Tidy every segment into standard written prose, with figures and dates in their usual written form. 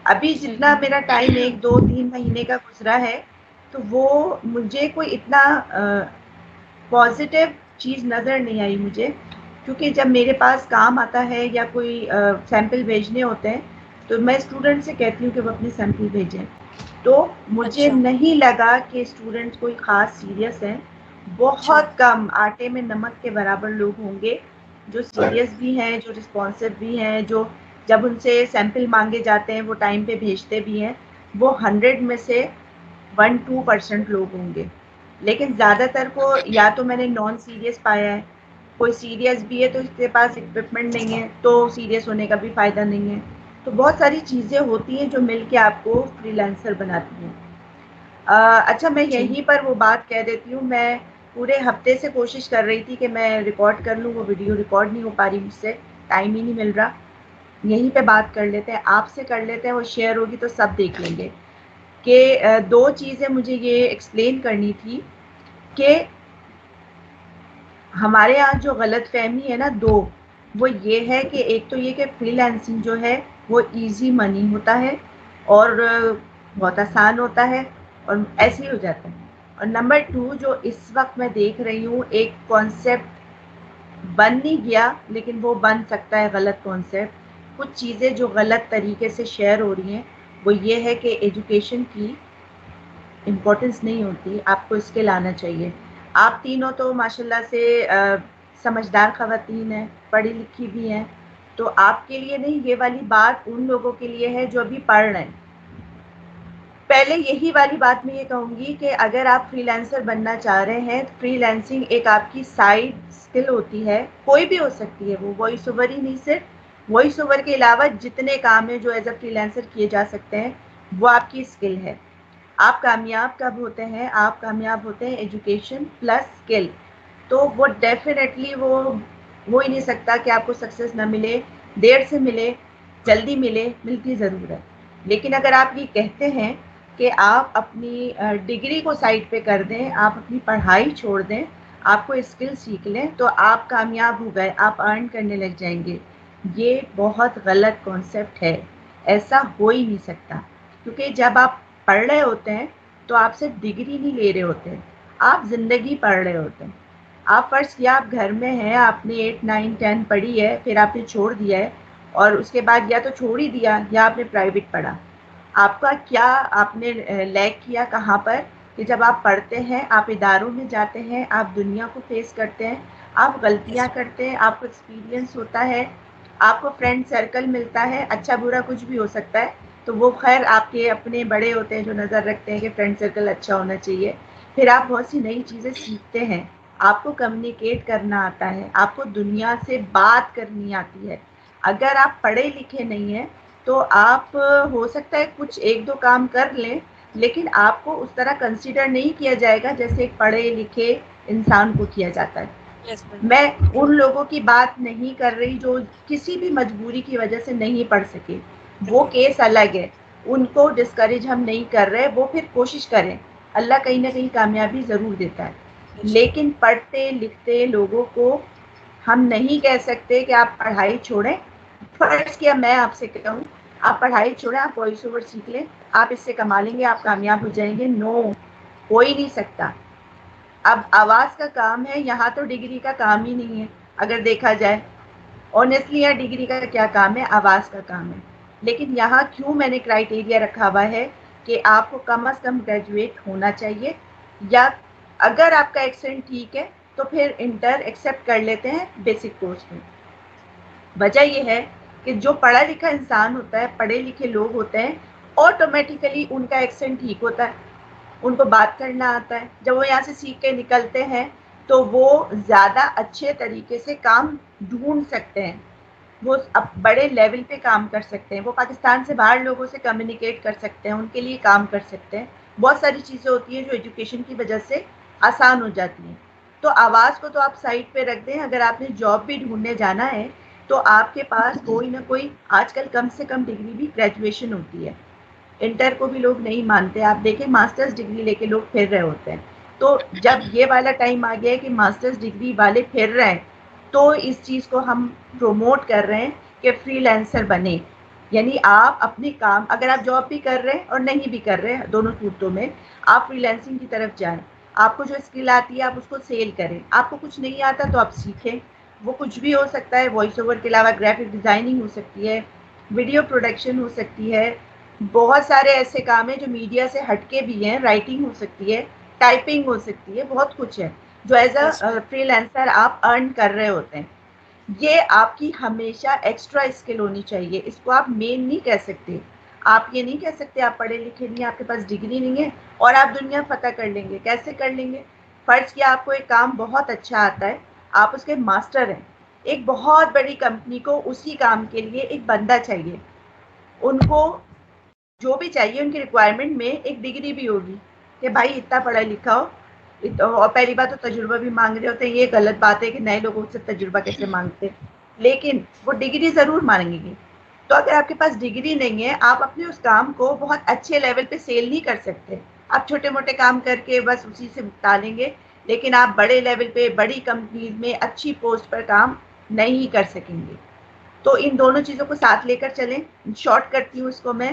ابھی جتنا میرا ٹائم 1 2 3 مہینے کا گزرا ہے تو وہ مجھے کوئی اتنا پازیٹیو چیز نظر نہیں آئی مجھے، کیونکہ جب میرے پاس کام آتا ہے یا کوئی سیمپل بھیجنے ہوتے ہیں تو میں اسٹوڈنٹ سے کہتی ہوں کہ وہ اپنے سیمپل بھیجیں، تو مجھے اچھا نہیں لگا کہ اسٹوڈنٹ کوئی خاص سیریس ہے. اچھا بہت کم آٹے میں نمک کے برابر لوگ ہوں گے جو سیریس بھی ہیں، جو رسپانسو بھی ہیں، جو جب ان سے سیمپل مانگے جاتے ہیں وہ ٹائم پہ بھیجتے بھی ہیں. وہ 100 میں سے 1-2% لوگ ہوں گے، لیکن زیادہ تر کو یا تو میں نے نان سیریس پایا ہے، کوئی سیریس بھی ہے تو اس کے پاس اکوپمنٹ نہیں ہے تو سیریس ہونے کا بھی فائدہ نہیں ہے. تو بہت ساری چیزیں ہوتی ہیں جو مل کے آپ کو فری لانسر بناتی ہیں. اچھا میں جی یہیں پر وہ بات کہہ دیتی ہوں، میں پورے ہفتے سے کوشش کر رہی تھی کہ میں ریکارڈ کر لوں، وہ ویڈیو ریکارڈ نہیں ہو پا رہی مجھ سے، ٹائم ہی نہیں مل رہا. یہیں پہ بات کر لیتے ہیں، آپ سے کر لیتے ہیں، وہ شیئر ہوگی تو سب دیکھ لیں گے. کہ 2 چیزیں مجھے یہ ایکسپلین کرنی تھی کہ ہمارے یہاں جو غلط فہمی ہے نا وہ یہ ہے کہ ایک تو یہ کہ فری لانسنگ جو ہے وہ ایزی منی ہوتا ہے اور بہت آسان ہوتا ہے اور ایسے ہی ہو جاتا ہے. اور نمبر 2 جو اس وقت میں دیکھ رہی ہوں ایک کانسیپٹ بن نہیں گیا لیکن وہ بن سکتا ہے غلط کانسیپٹ. کچھ چیزیں جو غلط طریقے سے شیئر ہو رہی ہیں وہ یہ ہے کہ ایجوکیشن کی امپورٹنس نہیں ہوتی، آپ کو اسکل آنا چاہیے. آپ تینوں تو ماشاء اللہ سے سمجھدار خواتین ہیں، پڑھی لکھی بھی ہیں، تو آپ کے لیے نہیں، یہ والی بات ان لوگوں کے لیے ہے جو ابھی پڑھ رہے ہیں. پہلے یہی والی بات میں یہ کہوں گی کہ اگر آپ فری لانسر بننا چاہ رہے ہیں، فری لانسنگ ایک آپ کی سائڈ اسکل ہوتی ہے، کوئی بھی ہو سکتی ہے، وہ وائس اوور ہی نہیں، صرف وائس اوور کے علاوہ جتنے کام ہیں جو ایز اے فری لانسر کیے جا سکتے ہیں وہ آپ کی اسکل ہے. آپ کامیاب کب ہوتے ہیں؟ آپ کامیاب ہوتے ہیں ایجوکیشن پلس اسکل. تو وہ ڈیفینیٹلی وہ ہو ہی نہیں سکتا کہ آپ کو سکسیس نہ ملے، دیر سے ملے جلدی ملے، ملتی ضرور ہے. لیکن اگر آپ یہ کہتے ہیں کہ آپ اپنی ڈگری کو سائڈ پہ کر دیں، آپ اپنی پڑھائی چھوڑ دیں، آپ کو اسکل سیکھ لیں تو آپ کامیاب ہو گئے، آپ ارن کرنے لگ جائیں گے. یہ بہت غلط کانسیپٹ ہے، ایسا ہو ہی نہیں سکتا. کیونکہ جب آپ پڑھ رہے ہوتے ہیں تو آپ صرف ڈگری نہیں لے رہے ہوتے، آپ زندگی پڑھ رہے ہوتے ہیں. آپ فرض کیا آپ گھر میں ہیں، آپ نے 8 9 10 پڑھی ہے، پھر آپ نے چھوڑ دیا ہے اور اس کے بعد یا تو چھوڑ ہی دیا یا آپ نے پرائیویٹ پڑھا. آپ کا کیا آپ نے لیک کیا کہاں پر کہ جب آپ پڑھتے ہیں، آپ اداروں میں جاتے ہیں، آپ دنیا کو فیس کرتے ہیں، آپ غلطیاں کرتے ہیں، آپ کو ایکسپیرئنس ہوتا ہے، آپ کو فرینڈ سرکل ملتا ہے، اچھا برا کچھ بھی ہو سکتا ہے. تو وہ خیر آپ کے اپنے بڑے ہوتے ہیں جو نظر رکھتے ہیں کہ فرینڈ سرکل اچھا ہونا چاہیے. پھر آپ بہت سی نئی چیزیں سیکھتے ہیں، آپ کو کمیونیکیٹ کرنا آتا ہے، آپ کو دنیا سے بات کرنی آتی ہے. اگر آپ پڑھے لکھے نہیں ہیں تو آپ ہو سکتا ہے کچھ 1 2 کام کر لیں لیکن آپ کو اس طرح کنسیڈر نہیں کیا جائے گا جیسے ایک پڑھے لکھے انسان کو کیا جاتا ہے. یس میم. میں ان لوگوں کی بات نہیں کر رہی جو کسی بھی مجبوری کی وجہ سے نہیں پڑھ سکے، وہ بالکل کیس الگ ہے، ان کو ڈسکریج ہم نہیں کر رہے، وہ پھر کوشش کریں، اللہ کہیں نہ کہیں کامیابی ضرور دیتا ہے. بے شک. لیکن پڑھتے لکھتے لوگوں کو ہم نہیں کہہ سکتے کہ آپ پڑھائی چھوڑیں. فرض کیا میں آپ سے کہوں آپ پڑھائی چھوڑیں، آپ وائس اوور سیکھ لیں، آپ اس سے کما لیں گے، آپ کامیاب ہو جائیں گے. نو، ہو ہی نہیں سکتا. اب آواز کا کام ہے، یہاں تو ڈگری کا کام ہی نہیں ہے اگر دیکھا جائے. آنیسٹلی یہاں ڈگری کا کیا کام ہے؟ آواز کا کام ہے. لیکن یہاں کیوں میں نے کرائٹیریا رکھا ہوا ہے کہ آپ کو کم از کم گریجویٹ ہونا چاہیے، یا اگر آپ کا ایکسینٹ ٹھیک ہے تو پھر انٹر ایکسیپٹ کر لیتے ہیں بیسک کورس میں. وجہ یہ ہے کہ جو پڑھا لکھا انسان ہوتا ہے، پڑھے لکھے لوگ ہوتے ہیں، آٹومیٹیکلی ان کا ایکسینٹ ٹھیک ہوتا ہے، ان کو بات کرنا آتا ہے. جب وہ یہاں سے سیکھ کے نکلتے ہیں تو وہ زیادہ اچھے طریقے سے کام ڈھونڈ سکتے ہیں، وہ اب بڑے لیول پہ کام کر سکتے ہیں، وہ پاکستان سے باہر لوگوں سے کمیونیکیٹ کر سکتے ہیں، ان کے لیے کام کر سکتے ہیں. بہت ساری چیزیں ہوتی ہیں جو ایجوکیشن کی وجہ سے آسان ہو جاتی ہیں. تو آواز کو تو آپ سائڈ پہ رکھ دیں، اگر آپ نے جاب بھی ڈھونڈنے جانا ہے تو آپ کے پاس کوئی نہ کوئی، آج کل کم سے کم ڈگری بھی گریجویشن ہوتی ہے. انٹر کو بھی لوگ نہیں مانتے، آپ دیکھیں ماسٹرز ڈگری لے کے لوگ پھر رہے ہوتے ہیں. تو جب یہ والا ٹائم آ گیا ہے کہ ماسٹرز ڈگری والے پھر رہے ہیں تو اس چیز کو ہم پروموٹ کر رہے ہیں کہ فری لینسر بنے. یعنی آپ اپنے کام، اگر آپ جاب بھی کر رہے ہیں اور نہیں بھی کر رہے ہیں، دونوں صورتوں میں آپ فری لینسنگ کی طرف جائیں. آپ کو جو اسکل آتی ہے آپ اس کو سیل کریں. آپ کو کچھ نہیں آتا تو آپ سیکھیں. وہ کچھ بھی ہو سکتا ہے، وائس اوور کے علاوہ گرافک ڈیزائننگ ہو سکتی ہے، ویڈیو پروڈکشن ہو سکتی ہے، بہت سارے ایسے کام ہیں جو میڈیا سے ہٹ کے بھی ہیں، رائٹنگ ہو سکتی ہے، ٹائپنگ ہو سکتی ہے، بہت کچھ ہے جو as a yes ma'am. Free lancer آپ ارن کر رہے ہوتے ہیں. یہ آپ کی ہمیشہ ایکسٹرا اسکل ہونی چاہیے. اس کو آپ مین نہیں کہہ سکتے. آپ یہ نہیں کہہ سکتے آپ پڑھے لکھے نہیں، آپ کے پاس ڈگری نہیں ہے اور آپ دنیا فتح کر لیں گے. کیسے کر لیں گے؟ فرض کیا آپ کو ایک کام بہت اچھا آتا ہے، آپ اس کے ماسٹر ہیں. ایک بہت بڑی کمپنی کو اسی کام کے لیے ایک بندہ چاہیے. ان کو جو بھی چاہیے، ان کی ریکوائرمنٹ میں ایک ڈگری بھی ہوگی کہ بھائی اتنا پڑھا لکھا ہو. اور پہلی بات تو تجربہ بھی مانگ رہے ہوتے ہیں. یہ غلط بات ہے کہ نئے لوگوں سے تجربہ کیسے مانگتے ہیں، لیکن وہ ڈگری ضرور مانگیں گے. تو اگر آپ کے پاس ڈگری نہیں ہے، آپ اپنے اس کام کو بہت اچھے لیول پہ سیل نہیں کر سکتے. آپ چھوٹے موٹے کام کر کے بس اسی سے ٹالیں گے، لیکن آپ بڑے لیول پہ بڑی کمپنیز میں اچھی پوسٹ پر کام نہیں کر سکیں گے. تو ان دونوں چیزوں کو ساتھ لے کر چلیں. شارٹ کرتی ہوں اس کو میں.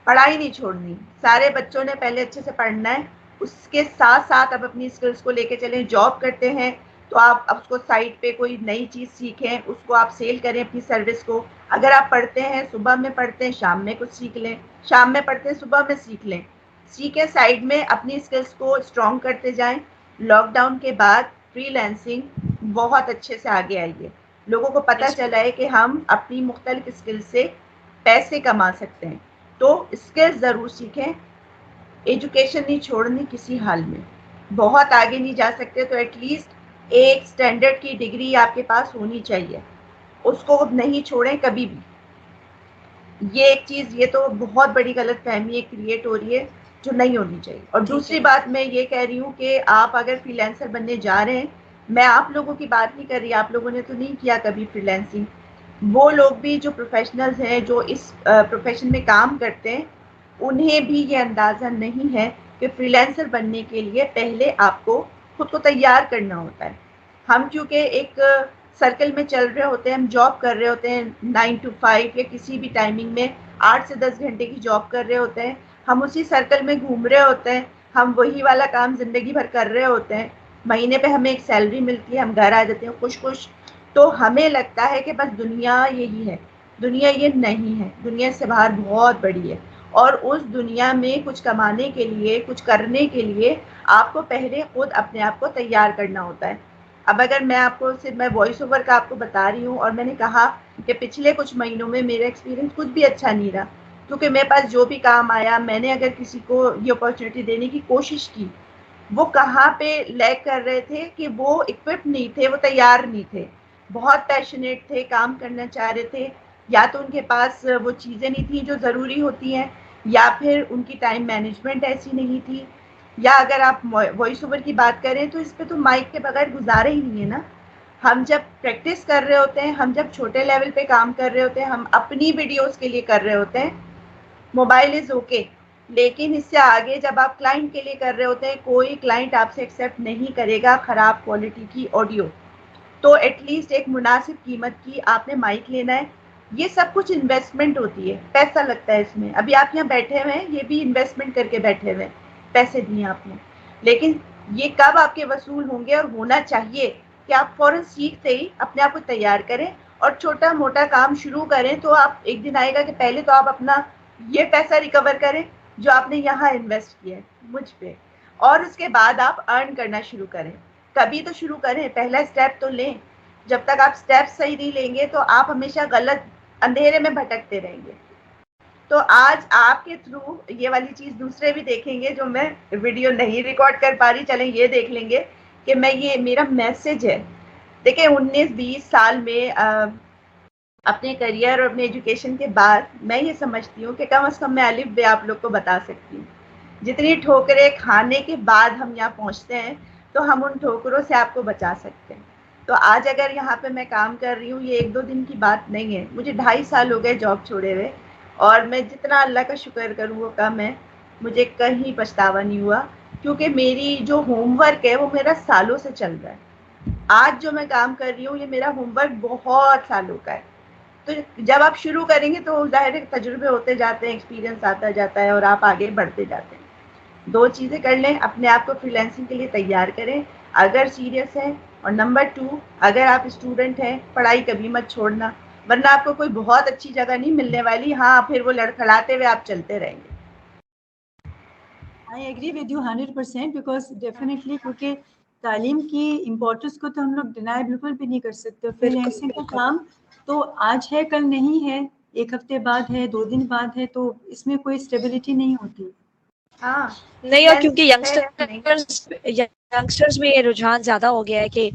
پڑھائی نہیں چھوڑنی. سارے بچوں نے پہلے اچھے سے پڑھنا ہے، اس کے ساتھ ساتھ اب اپنی اسکلس کو لے کے چلیں. جاب کرتے ہیں تو آپ اس کو سائٹ پہ کوئی نئی چیز سیکھیں، اس کو آپ سیل کریں اپنی سروس کو. اگر آپ پڑھتے ہیں، صبح میں پڑھتے ہیں شام میں کچھ سیکھ لیں، شام میں پڑھتے ہیں صبح میں سیکھ لیں. سیکھیں، سائڈ میں اپنی اسکلس کو اسٹرانگ کرتے جائیں. لاک ڈاؤن کے بعد فری لینسنگ بہت اچھے سے آگے آئی ہے. لوگوں کو پتہ یس میم. چلا ہے کہ ہم اپنی مختلف اسکل سے پیسے کما سکتے ہیں. تو اسکل ضرور سیکھیں. ایجوکیشن نہیں چھوڑنی کسی حال میں. بہت آگے نہیں جا سکتے تو ایٹ لیسٹ ایک اسٹینڈرڈ کی ڈگری آپ کے پاس ہونی چاہیے. اس کو نہیں چھوڑیں کبھی بھی. یہ ایک چیز، یہ تو بہت بڑی غلط فہمی کریٹ ہو رہی ہے جو نہیں ہونی چاہیے. اور ٹھیک ہے دوسری میم. بات میں یہ کہہ رہی ہوں کہ آپ اگر فری لینسر بننے جا رہے ہیں، میں آپ لوگوں کی بات نہیں کر رہی، آپ لوگوں نے تو نہیں کیا کبھی فری لینسنگ. وہ لوگ بھی جو پروفیشنلز ہیں، جو اس پروفیشن میں کام کرتے ہیں، انہیں بھی یہ اندازہ نہیں ہے کہ فری لینسر بننے کے لیے پہلے آپ کو خود کو تیار کرنا ہوتا ہے. ہم کیونکہ ایک سرکل میں چل رہے ہوتے ہیں، ہم جاب کر رہے ہوتے ہیں 9 to 5 یا کسی بھی ٹائمنگ میں 8 سے 10 گھنٹے کی جاب کر رہے ہوتے ہیں. ہم اسی سرکل میں گھوم رہے ہوتے ہیں، ہم وہی والا کام زندگی بھر کر رہے ہوتے ہیں. مہینے پہ ہمیں ایک سیلری ملتی ہے، ہم گھر آ جاتے ہیں خوش خوش. تو ہمیں لگتا ہے کہ بس دنیا یہی ہے. دنیا یہ نہیں ہے. دنیا سے باہر بہت بڑی ہے. اور اس دنیا میں کچھ کمانے کے لیے، کچھ کرنے کے لیے آپ کو پہلے خود اپنے آپ کو تیار کرنا ہوتا ہے. اب اگر میں آپ کو صرف میں وائس اوور کا آپ کو بتا رہی ہوں، اور میں نے کہا کہ پچھلے کچھ مہینوں میں میرا ایکسپیرینس کچھ بھی اچھا نہیں رہا، کیونکہ میرے پاس جو بھی کام آیا، میں نے اگر کسی کو یہ اپارچونیٹی دینے کی کوشش کی، وہ کہاں پہ لیک کر رہے تھے کہ وہ اکوپڈ نہیں تھے، وہ تیار نہیں تھے. بہت پیشنیٹ تھے، کام کرنا چاہ رہے تھے، یا تو ان کے پاس وہ چیزیں نہیں تھیں جو ضروری ہوتی ہیں، یا پھر ان کی ٹائم مینجمنٹ ایسی نہیں تھی. یا اگر آپ وائس اوور کی بات کریں تو اس پہ تو مائک کے بغیر گزارا ہی نہیں ہے نا. ہم جب پریکٹس کر رہے ہوتے ہیں، ہم جب چھوٹے لیول پہ کام کر رہے ہوتے ہیں، ہم اپنی ویڈیوز کے لیے کر رہے ہوتے ہیں، موبائل از اوکے. لیکن اس سے آگے جب آپ کلائنٹ کے لیے کر رہے ہوتے ہیں، کوئی کلائنٹ آپ سے ایکسیپٹ نہیں کرے گا خراب کوالٹی کی آڈیو. تو ایٹ لیسٹ ایک مناسب قیمت کی آپ نے مائک لینا ہے. یہ سب کچھ انویسٹمنٹ ہوتی ہے، پیسہ لگتا ہے اس میں. ابھی آپ یہاں بیٹھے ہوئے ہیں، یہ بھی انویسٹمنٹ کر کے بیٹھے ہوئے ہیں، پیسے دیے آپ نے. لیکن یہ کب آپ کے وصول ہوں گے؟ اور ہونا چاہیے کہ آپ فوراً سیکھتے ہی اپنے آپ کو تیار کریں اور چھوٹا موٹا کام شروع کریں. تو آپ ایک دن آئے گا کہ پہلے تو آپ اپنا یہ پیسہ ریکور کریں جو آپ نے یہاں انویسٹ کیا ہے مجھ پہ، اور اس کے بعد آپ ارن کرنا شروع کریں. کبھی تو شروع کریں، پہلا اسٹیپ تو لیں. جب تک آپ اسٹیپ صحیح نہیں لیں گے تو آپ ہمیشہ غلط اندھیرے میں بھٹکتے رہیں گے. تو آج آپ کے تھرو یہ والی چیز دوسرے بھی دیکھیں گے جو میں ویڈیو نہیں ریکارڈ کر پا رہی. چلیں یہ دیکھ لیں گے کہ میں یہ میرا میسج ہے. دیکھیں 19-20 سال میں اپنے کریئر اور اپنے ایجوکیشن کے بعد میں یہ سمجھتی ہوں کہ کم از کم میں الف بے آپ لوگ کو بتا سکتی ہوں. جتنی ٹھوکریں کھانے کے بعد ہم یہاں پہنچتے ہیں تو ہم ان ٹھوکروں سے آپ کو بچا سکتے ہیں. تو آج اگر یہاں پہ میں کام کر رہی ہوں، یہ 1-2 دن کی بات نہیں ہے. مجھے 2.5 سال ہو گئے جاب چھوڑے ہوئے، اور میں جتنا اللہ کا شکر کروں وہ کم ہے. مجھے کہیں پچھتاوا نہیں ہوا، کیونکہ میری جو ہوم ورک ہے وہ میرا سالوں سے چل رہا ہے. آج جو میں کام کر رہی ہوں یہ میرا ہوم ورک بہت سالوں کا ہے. تو جب آپ شروع کریں گے تو ظاہر ہے تجربے ہوتے جاتے ہیں, ایکسپیرینس آتا جاتا ہے اور آپ آگے بڑھتے جاتے ہیں. 2 چیزیں کر لیں, اپنے آپ کو فری لانسنگ کے لیے تیار کریں اگر سیریس ہے, اور نمبر 2 اگر آپ اسٹوڈنٹ ہیں پڑھائی کبھی مت چھوڑنا, ورنہ آپ کو کوئی بہت اچھی جگہ نہیں ملنے والی, ہاں پھر وہ لڑکھڑاتے ہوئے آپ چلتے رہیں گے. I agree with you 100% because definitely کیونکہ تعلیم کی امپورٹنس کو تو ہم لوگ ڈینائی بالکل بھی نہیں کر سکتے. فری لانسنگ کا کام تو آج ہے کل نہیں ہے, ایک ہفتے بعد ہے, 2 دن بعد ہے, تو اس میں کوئی اسٹیبلٹی نہیں ہوتی. ہاں نہیں, اور کیونکہ ینگسٹرز میں یہ رجحان زیادہ ہو گیا ہے کہ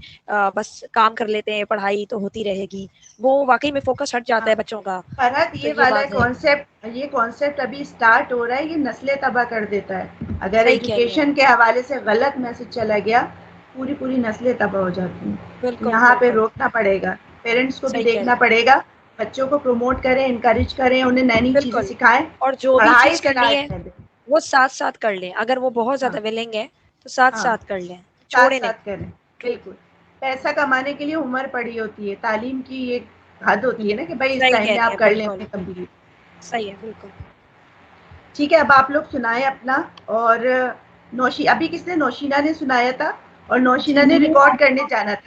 بس کام کر لیتے ہیں, پڑھائی تو ہوتی رہے گی, وہ واقعی میں فوکس ہٹ جاتا ہے بچوں کا. فرحت تو یہ یہ والا بات ہے. کانسیپٹ, یہ کانسیپٹ ابھی اسٹارٹ ہو رہا ہے, یہ نسلیں تباہ کر دیتا ہے. اگر صحیح کہہ رہی ہیں. ایجوکیشن کے حوالے سے غلط میسج چلا گیا, پوری نسلیں تباہ ہو جاتی ہیں. بالکل یہاں پہ بالکل روکنا پڑے گا, پیرنٹس کو بھی صحیح کہہ رہی دیکھنا ہیں. پڑے گا, بچوں کو پروموٹ کریں, انکریج کریں, انہیں نئی نئی چیزیں بالکل, سکھائیں, اور جو بھی پڑھائی چیز سے نہ کرنی ہے ہٹنے دیں. وہ ساتھ ساتھ کر لیں. اگر وہ بہت ہاں زیادہ ولنگ ہے تو ساتھ ہاں ساتھ کر لیں, ساتھ چھوڑے نہیں. ساتھ کریں. ٹرو. بالکل, پیسہ کمانے کے لیے عمر پڑی ہوتی ہے, تعلیم کی ایک حد ہوتی ہے نا کہ بھائی اس صحیح ٹائم کہہ میں رہی آپ ہیں. کر لیں بالکل اپنے کمپلیٹ. صحیح ہے. بالکل ٹھیک ہے, اب آپ لوگ سنائیں اپنا. اور ابھی کس نے, نوشینہ نے سنایا تھا, اور نوشینہ جی نے میں ریکارڈ کرنے جانا تھا.